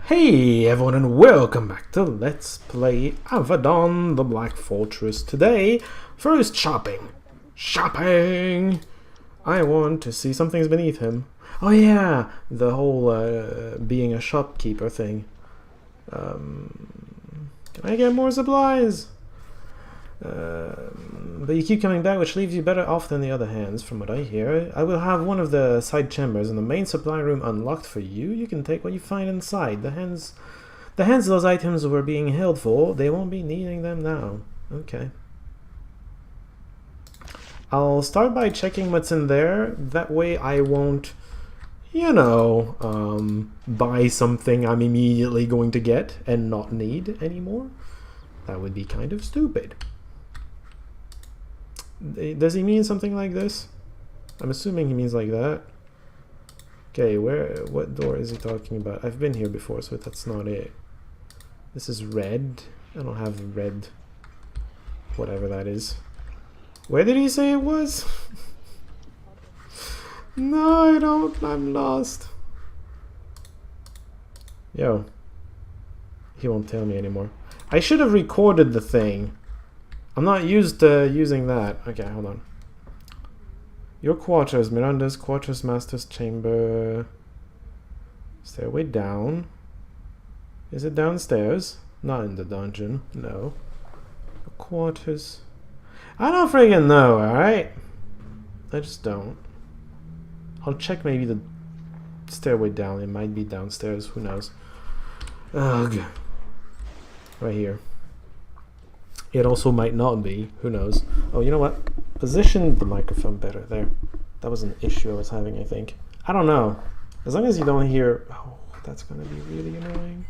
Hey everyone, and welcome back to Let's Play Avadon, the Black Fortress. Today, first shopping. Shopping! I want to see something's beneath him. Oh yeah, the whole being a shopkeeper thing. Can I get more supplies? But you keep coming back, which leaves you better off than the other hands, from what I hear. I will have one of the side chambers in the main supply room unlocked for you. You can take what you find inside. The hands those items were being held for, they won't be needing them now. Okay. I'll start by checking what's in there. That way I won't, you know, buy something I'm immediately going to get and not need anymore. That would be kind of stupid. Does he mean something like this? I'm assuming he means like that. Okay, what door is he talking about? I've been here before, so that's not it. This is red. I don't have red. Whatever that is. Where did he say it was? No, I don't. I'm lost. Yo. He won't tell me anymore. I should have recorded the thing. I'm not used to using that. Okay, hold on. Your quarters, Miranda's quarters, master's chamber. Stairway down. Is it downstairs? Not in the dungeon. No. Your quarters. I don't friggin' know, alright? I just don't. I'll check maybe the stairway down. It might be downstairs. Who knows? Ugh. Right here. It also might not be. Who knows? Oh, you know what? Position the microphone better. There. That was an issue I was having, I think. I don't know. As long as you don't hear... Oh, that's going to be really annoying.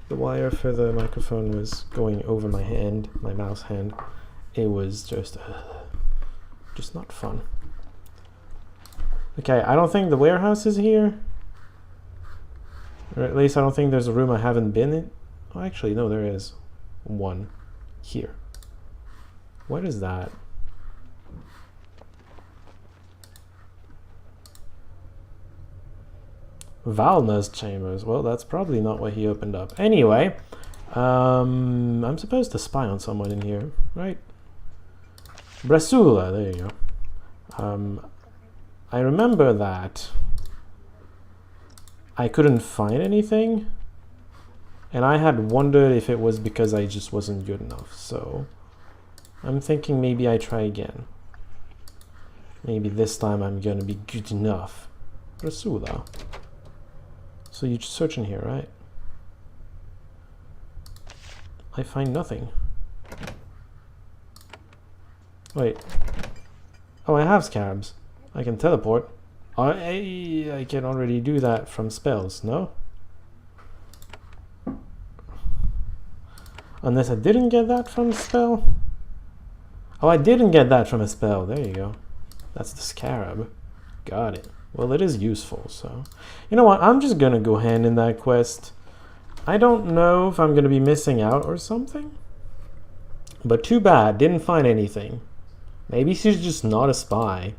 The wire for the microphone was going over my hand, my mouse hand. It was just not fun. Okay, I don't think the warehouse is here. Or at least I don't think there's a room I haven't been in. Oh, actually, no, there is one here. What is that? Valna's chambers. Well, that's probably not what he opened up. Anyway, I'm supposed to spy on someone in here, right? Brasula, there you go. I remember that I couldn't find anything. And I had wondered if it was because I just wasn't good enough, so I'm thinking maybe I try again. Maybe this time I'm gonna be good enough. Rasula. So you're searching here, right? I find nothing. Wait. Oh, I have scarabs. I can teleport. I can already do that from spells, no? Unless I didn't get that from a spell. Oh, I didn't get that from a spell. There you go. That's the scarab. Got it. Well, it is useful, so... You know what? I'm just gonna go hand in that quest. I don't know if I'm gonna be missing out or something. But too bad. Didn't find anything. Maybe she's just not a spy.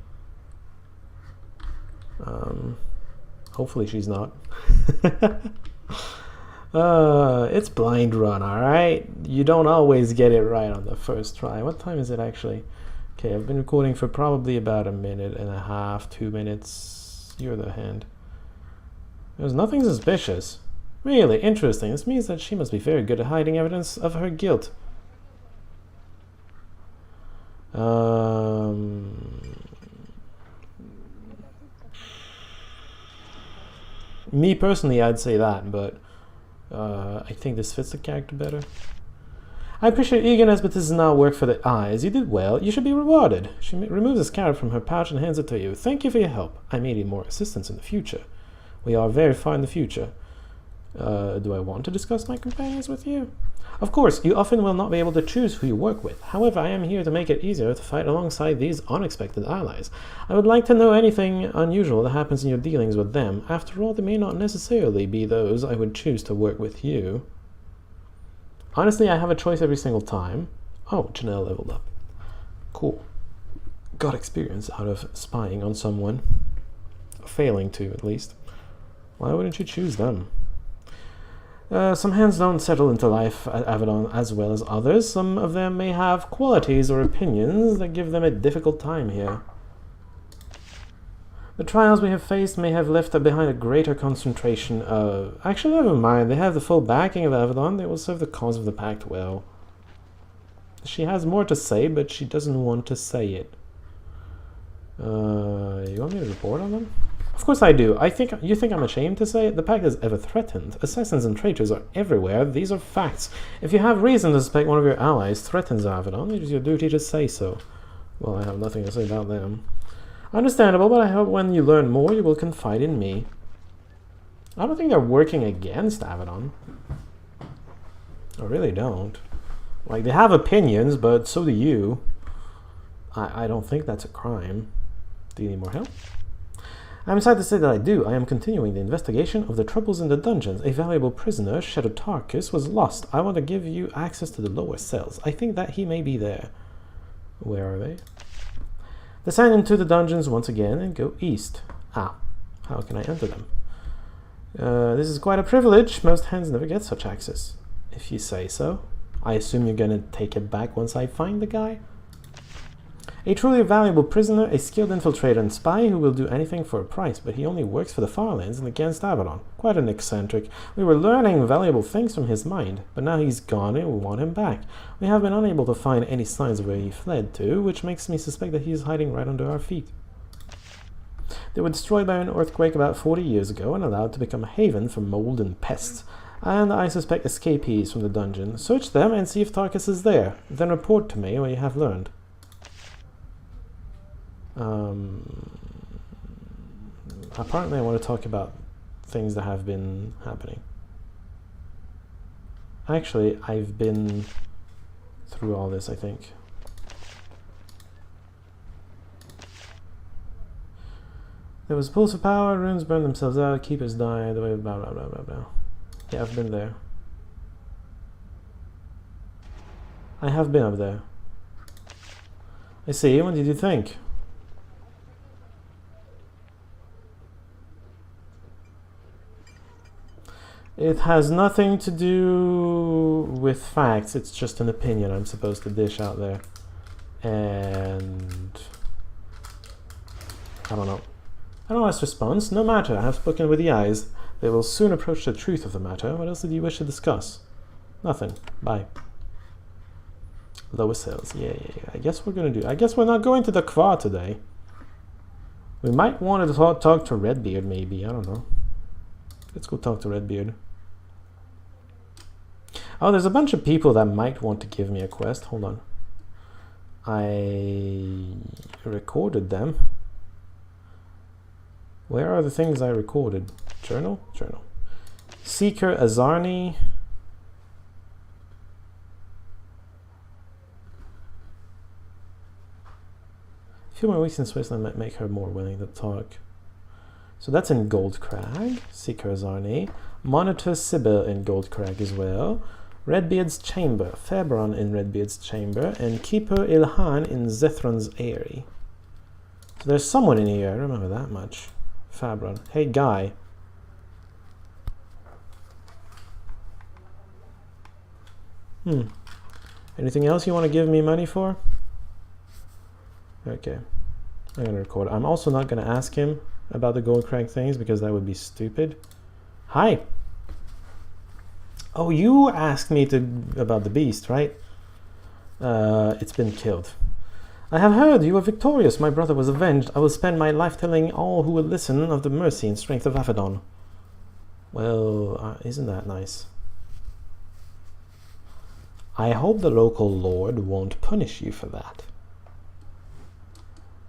Hopefully she's not. It's blind run, alright? You don't always get it right on the first try. What time is it actually? Okay, I've been recording for probably about a minute and a half, 2 minutes. You're the hand. There's nothing suspicious. Really interesting. This means that she must be very good at hiding evidence of her guilt. Me personally, I'd say that, but I think this fits the character better. I appreciate your eagerness, but this is not work for the eyes. You did well. You should be rewarded. She removes a scarab from her pouch and hands it to you. Thank you for your help. I may need more assistance in the future. We are very far in the future. Do I want to discuss my companions with you? Of course, you often will not be able to choose who you work with. However, I am here to make it easier to fight alongside these unexpected allies. I would like to know anything unusual that happens in your dealings with them. After all, they may not necessarily be those I would choose to work with you. Honestly, I have a choice every single time. Oh, Janelle leveled up. Cool. Got experience out of spying on someone. Failing to, at least. Why wouldn't you choose them? Some hands don't settle into life at Avadon as well as others. Some of them may have qualities or opinions that give them a difficult time here. The trials we have faced may have left behind a greater concentration of... Actually, never mind. They have the full backing of Avadon. They will serve the cause of the Pact well. She has more to say, but she doesn't want to say it. You want me to report on them? Of course I do. You think I'm ashamed to say it? The Pact is ever threatened. Assassins and traitors are everywhere. These are facts. If you have reason to suspect one of your allies threatens Avadon, it is your duty to say so. Well, I have nothing to say about them. Understandable, but I hope when you learn more, you will confide in me. I don't think they're working against Avadon. I really don't. Like, they have opinions, but so do you. I don't think that's a crime. Do you need more help? I'm sad to say that I do. I am continuing the investigation of the troubles in the dungeons. A valuable prisoner, Shadow Tarkus, was lost. I want to give you access to the lower cells. I think that he may be there. Where are they? Descend into the dungeons once again and go east. Ah, how can I enter them? This is quite a privilege. Most hands never get such access. If you say so. I assume you're gonna take it back once I find the guy? A truly valuable prisoner, a skilled infiltrator and spy who will do anything for a price, but he only works for the Farlands and against Avadon. Quite an eccentric. We were learning valuable things from his mind, but now he's gone and we want him back. We have been unable to find any signs of where he fled to, which makes me suspect that he is hiding right under our feet. They were destroyed by an earthquake about 40 years ago and allowed to become a haven for mold and pests. And I suspect escapees from the dungeon. Search them and see if Tarkus is there. Then report to me what you have learned. Apparently I want to talk about things that have been happening. Actually, I've been through all this, I think. There was pulse of power, runes burned themselves out, keepers died, blah blah blah blah blah. Yeah, I've been there. I have been up there. I see, what did you think? It has nothing to do with facts, it's just an opinion I'm supposed to dish out there. And... I don't know. I don't know his response. No matter, I have spoken with the eyes. They will soon approach the truth of the matter. What else did you wish to discuss? Nothing. Bye. Lower cells. Yeah. I guess we're gonna do... I guess we're not going to the Kva today. We might want to talk to Redbeard, maybe. I don't know. Let's go talk to Redbeard. Oh, there's a bunch of people that might want to give me a quest. Hold on. I recorded them. Where are the things I recorded? Journal? Journal. Seeker Azarni. A few more weeks in Switzerland might make her more willing to talk. So that's in Goldcrag. Seeker Azarni. Monitor Sibyl in Goldcrag as well. Redbeard's Chamber. Febron in Redbeard's Chamber. And Keeper Ilhan in Zethron's Eyrie. So there's someone in here. I remember that much. Fabron. Hey, guy. Anything else you want to give me money for? Okay. I'm going to record. I'm also not going to ask him about the Goldcrag things because that would be stupid. Hi. Oh, you asked me about the beast, right? It's been killed. I have heard you were victorious. My brother was avenged. I will spend my life telling all who will listen of the mercy and strength of Avadon. Well, isn't that nice? I hope the local lord won't punish you for that.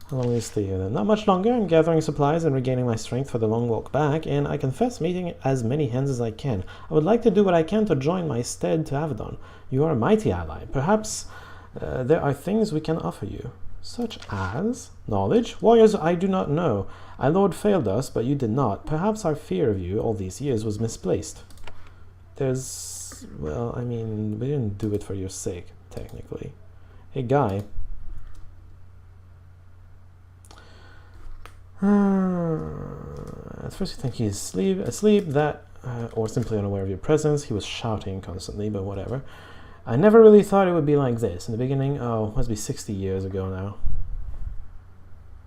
How long will you stay here then? Not much longer. I'm gathering supplies and regaining my strength for the long walk back, and I confess meeting as many hens as I can. I would like to do what I can to join my stead to Avadon. You are a mighty ally. Perhaps there are things we can offer you. Such as? Knowledge? Warriors, I do not know. Our lord failed us, but you did not. Perhaps our fear of you all these years was misplaced. There's... well, I mean, we didn't do it for your sake, technically. Hey, guy. At first you think he's asleep. That or simply unaware of your presence. He was shouting constantly, but whatever. I never really thought it would be like this. In the beginning, oh, must be 60 years ago now.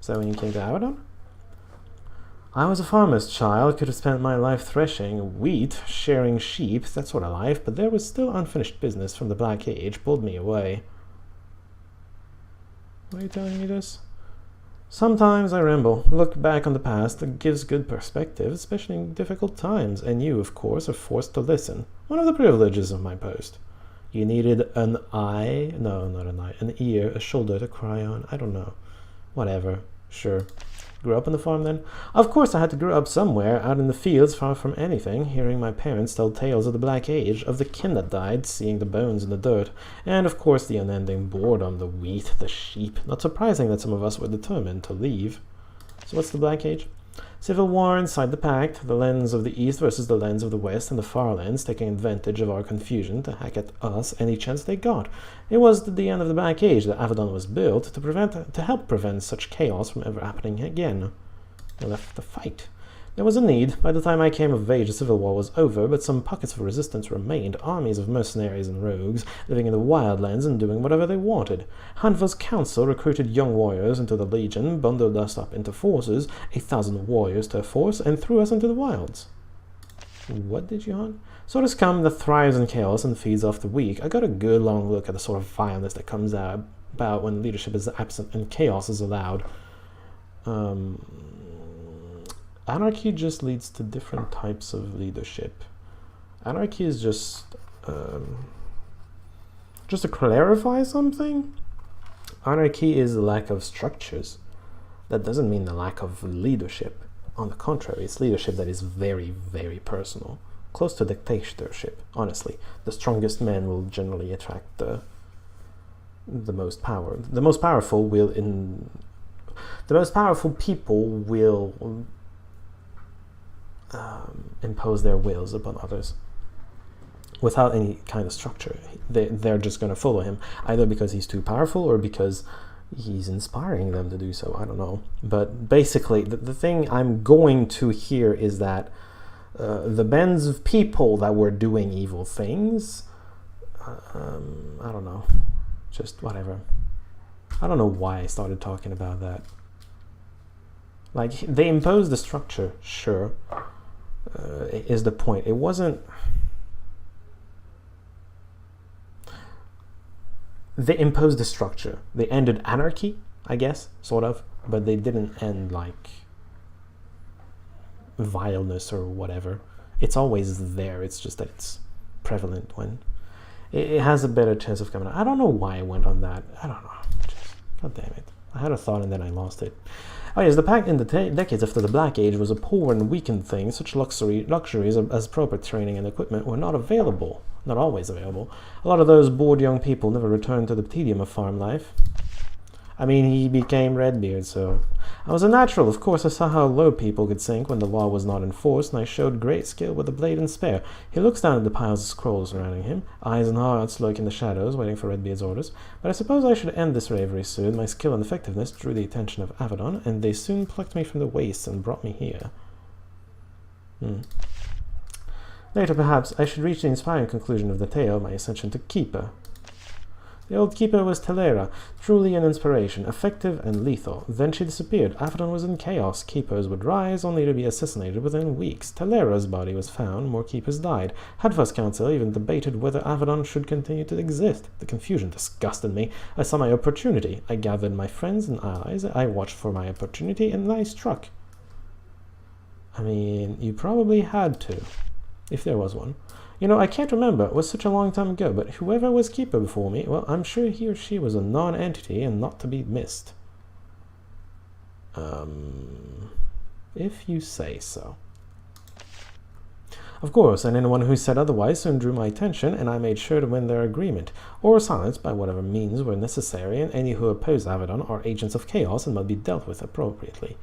Is that when you came to Avadon? I was a farmer's child, could have spent my life threshing wheat, shearing sheep, that sort of life, but there was still unfinished business from the Black Age, pulled me away. Why are you telling me this? Sometimes I ramble, look back on the past, it gives good perspective, especially in difficult times, and you, of course, are forced to listen. One of the privileges of my post. You needed an eye, no, not an eye, an ear, a shoulder to cry on, I don't know. Whatever, sure. Grew up on the farm then? Of course I had to grow up somewhere, out in the fields, far from anything, hearing my parents tell tales of the Black Age, of the kin that died, seeing the bones in the dirt, and of course the unending boredom, the wheat, the sheep. Not surprising that some of us were determined to leave. So what's the Black Age? Civil war inside the Pact, the lens of the East versus the lens of the West, and the far lens taking advantage of our confusion to hack at us any chance they got. It was at the end of the Black Age that Avadon was built to help prevent such chaos from ever happening again. They left the fight. There was a need. By the time I came of age, the civil war was over, but some pockets of resistance remained, armies of mercenaries and rogues, living in the wildlands and doing whatever they wanted. Hanva's council recruited young warriors into the Legion, bundled us up into forces, 1,000 warriors to a force, and threw us into the wilds. What did you hunt? Sort of scum that thrives in chaos and feeds off the weak. I got a good long look at the sort of violence that comes out about when leadership is absent and chaos is allowed. Anarchy just leads to different types of leadership. Anarchy is just to clarify something. Anarchy is the lack of structures. That doesn't mean the lack of leadership. On the contrary, it's leadership that is very, very personal. Close to dictatorship, honestly. The strongest men will generally attract the most power. The most powerful people will impose their wills upon others without any kind of structure. They're just going to follow him, either because he's too powerful or because he's inspiring them to do so. I don't know. But basically, the thing I'm going to here is that the bands of people that were doing evil things, I don't know, just whatever. I don't know why I started talking about that. Like, they imposed the structure, sure, is the point. It wasn't... They imposed the structure. They ended anarchy, I guess, sort of, but they didn't end, like, vileness or whatever. It's always there, it's just that it's prevalent when... It has a better chance of coming out. I don't know why I went on that. I don't know. Just, God damn it. I had a thought and then I lost it. Oh yes, the Pact in the decades after the Black Age was a poor and weakened thing. Such luxuries as proper training and equipment were not available. Not always available. A lot of those bored young people never returned to the tedium of farm life. I mean, he became Redbeard, so... I was a natural, of course. I saw how low people could sink when the law was not enforced, and I showed great skill with the blade and spear. He looks down at the piles of scrolls surrounding him. Eyes and hearts lurk in the shadows, waiting for Redbeard's orders. But I suppose I should end this ravery soon. My skill and effectiveness drew the attention of Avadon, and they soon plucked me from the wastes and brought me here. Later, perhaps, I should reach the inspiring conclusion of the tale, my ascension to Keeper. The old Keeper was Telera, truly an inspiration, effective and lethal. Then she disappeared. Avadon was in chaos. Keepers would rise, only to be assassinated within weeks. Telera's body was found. More Keepers died. Hadva's council even debated whether Avadon should continue to exist. The confusion disgusted me. I saw my opportunity. I gathered my friends and allies. I watched for my opportunity, and I struck. I mean, you probably had to, if there was one. You know, I can't remember. It was such a long time ago, but whoever was Keeper before me, well, I'm sure he or she was a non-entity and not to be missed. If you say so. Of course, and anyone who said otherwise soon drew my attention, and I made sure to win their agreement, or silence by whatever means were necessary, and any who oppose Avadon are agents of chaos and must be dealt with appropriately.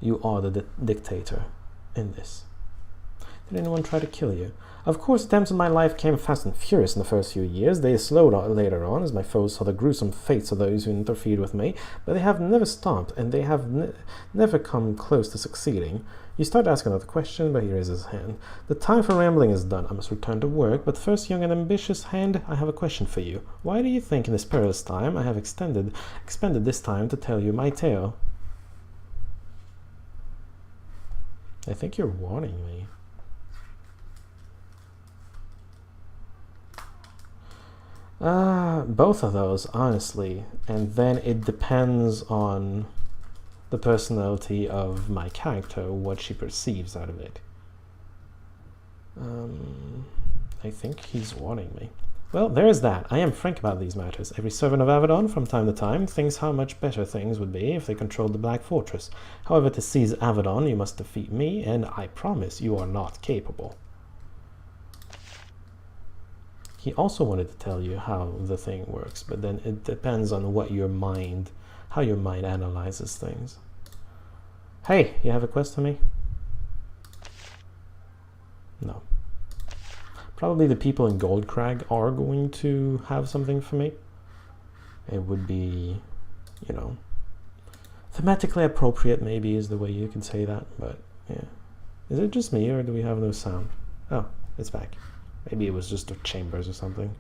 You are the dictator in this. Did anyone try to kill you? Of course, attempts in my life came fast and furious in the first few years. They slowed later on, as my foes saw the gruesome fates of those who interfered with me, but they have never stopped, and they have never come close to succeeding. You start to ask another question, but he raises his hand. The time for rambling is done. I must return to work, but first, young and ambitious hand, I have a question for you. Why do you think in this perilous time I have expended this time to tell you my tale? I think you're warning me. Both of those, honestly. And then it depends on the personality of my character, what she perceives out of it. I think he's warning me. Well, there is that. I am frank about these matters. Every servant of Avadon, from time to time, thinks how much better things would be if they controlled the Black Fortress. However, to seize Avadon, you must defeat me, and I promise you are not capable. He also wanted to tell you how the thing works, but then it depends on what your mind, how your mind analyzes things. Hey, you have a quest for me? No. Probably the people in Goldcrag are going to have something for me. It would be, you know, thematically appropriate, maybe is the way you can say that, but yeah. Is it just me, or do we have no sound? Oh, it's back. Maybe it was just the chambers or something.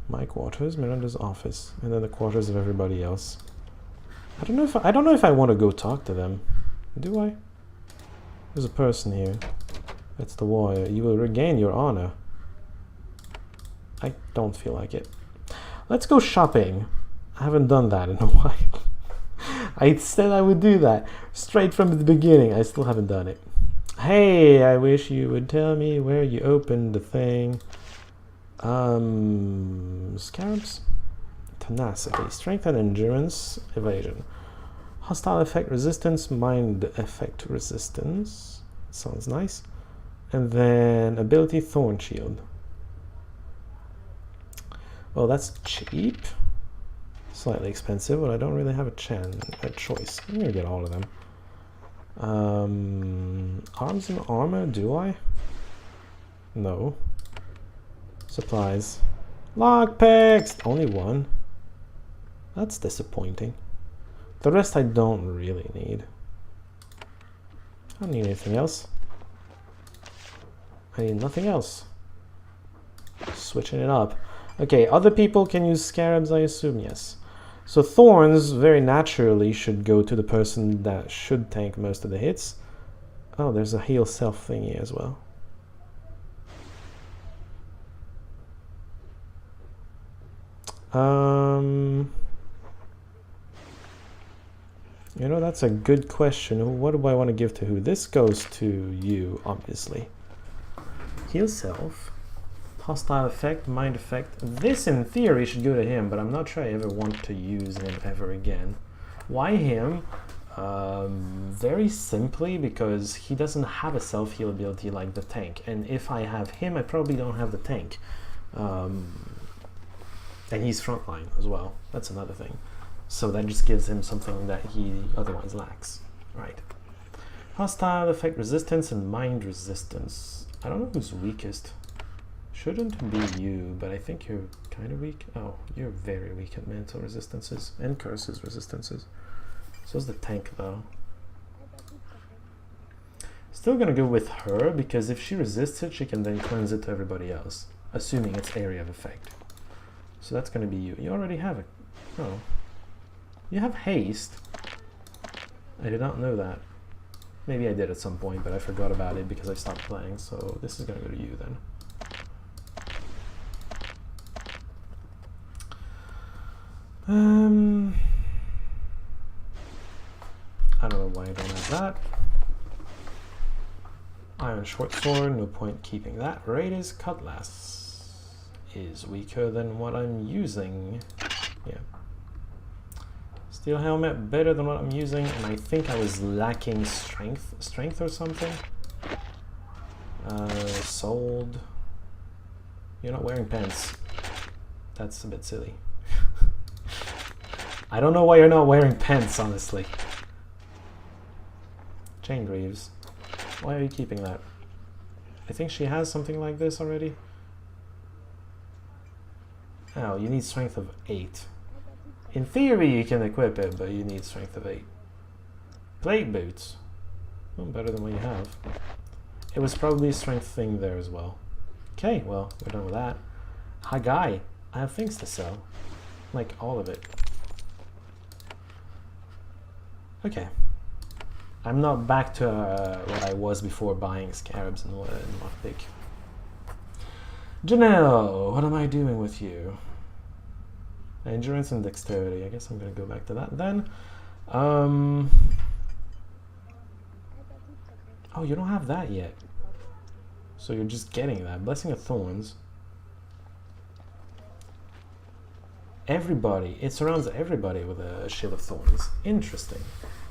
My quarters, Miranda's office, and then the quarters of everybody else. I don't know if I want to go talk to them. Do I? There's a person here. It's the warrior. You will regain your honor. I don't feel like it. Let's go shopping. I haven't done that in a while. I said I would do that straight from the beginning. I still haven't done it. Hey, I wish you would tell me where you opened the thing. Scarabs? Tenacity. Strength and endurance. Evasion. Hostile effect resistance. Mind effect resistance. Sounds nice. And then ability Thorn Shield. Well, that's cheap. Slightly expensive, but I don't really have a choice. I'm gonna get all of them. Arms and armor, do I? No. Supplies. Lockpicks! Only one. That's disappointing. The rest I don't really need. I don't need anything else. I need nothing else. Switching it up. Okay, other people can use scarabs, I assume, yes. So thorns very naturally should go to the person that should tank most of the hits. Oh, there's a heal self thingy as well. You know, that's a good question. What do I want to give to who? This goes to you, obviously. Heal self. Hostile effect, mind effect. This, in theory, should go to him, but I'm not sure I ever want to use him ever again. Why him? Very simply because he doesn't have a self-heal ability like the tank. And if I have him, I probably don't have the tank. And he's frontline as well. That's another thing. So that just gives him something that he otherwise lacks. Right. Hostile effect resistance and mind resistance. I don't know who's weakest. Shouldn't be you, but I think you're kind of weak. Oh, you're very weak at mental resistances and curses resistances. So's the tank, though. Still gonna go with her, because if she resists it, she can then cleanse it to everybody else, assuming it's area of effect. So that's gonna be you. You already have it. Oh. You have haste. I did not know that. Maybe I did at some point, but I forgot about it because I stopped playing, so this is gonna go to you then. I don't know why I don't have that. Iron short sword, no point keeping that. Raiders cutlass is weaker than what I'm using. Yeah. Steel helmet better than what I'm using, and I think I was lacking strength or something. Sold. You're not wearing pants. That's a bit silly. I don't know why you're not wearing pants, honestly. Chain Greaves. Why are you keeping that? I think she has something like this already. Oh, you need strength of 8. In theory, you can equip it, but you need strength of 8. Plate boots. Well, better than what you have. It was probably a strength thing there as well. Okay, well, we're done with that. Hi, guy. I have things to sell. Like, all of it. Okay. I'm not back to what I was before buying scarabs and lockpick. Janelle, what am I doing with you? Endurance and dexterity. I guess I'm gonna go back to that then. Oh, you don't have that yet. So you're just getting that. Blessing of Thorns. Everybody, it surrounds everybody with a Shield of Thorns. Interesting.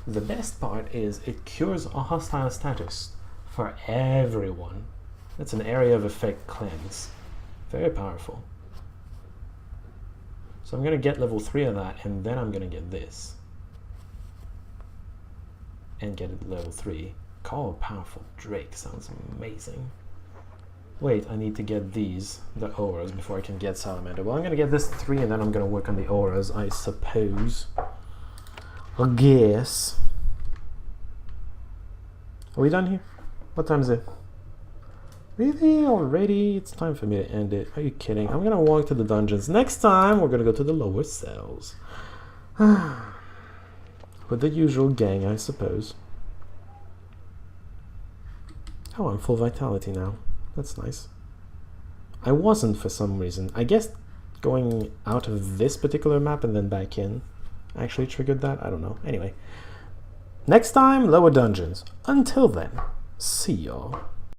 The best part is it cures a hostile status for everyone. That's an area of effect cleanse. Very powerful. So I'm gonna get level 3 of that, and then I'm gonna get this. And get it level 3. Call a Powerful Drake sounds amazing. Wait, I need to get these, the auras, before I can get Salamander. Well, I'm gonna get this 3 and then I'm gonna work on the auras, I suppose. I guess. Are we done here? What time is it? Really? Already? It's time for me to end it. Are you kidding? I'm gonna walk to the dungeons. Next time, we're gonna go to the lower cells. With the usual gang, I suppose. Oh, I'm full vitality now. That's nice. I wasn't for some reason. I guess going out of this particular map and then back in actually triggered that. I don't know. Anyway. Next time, lower dungeons. Until then, see y'all.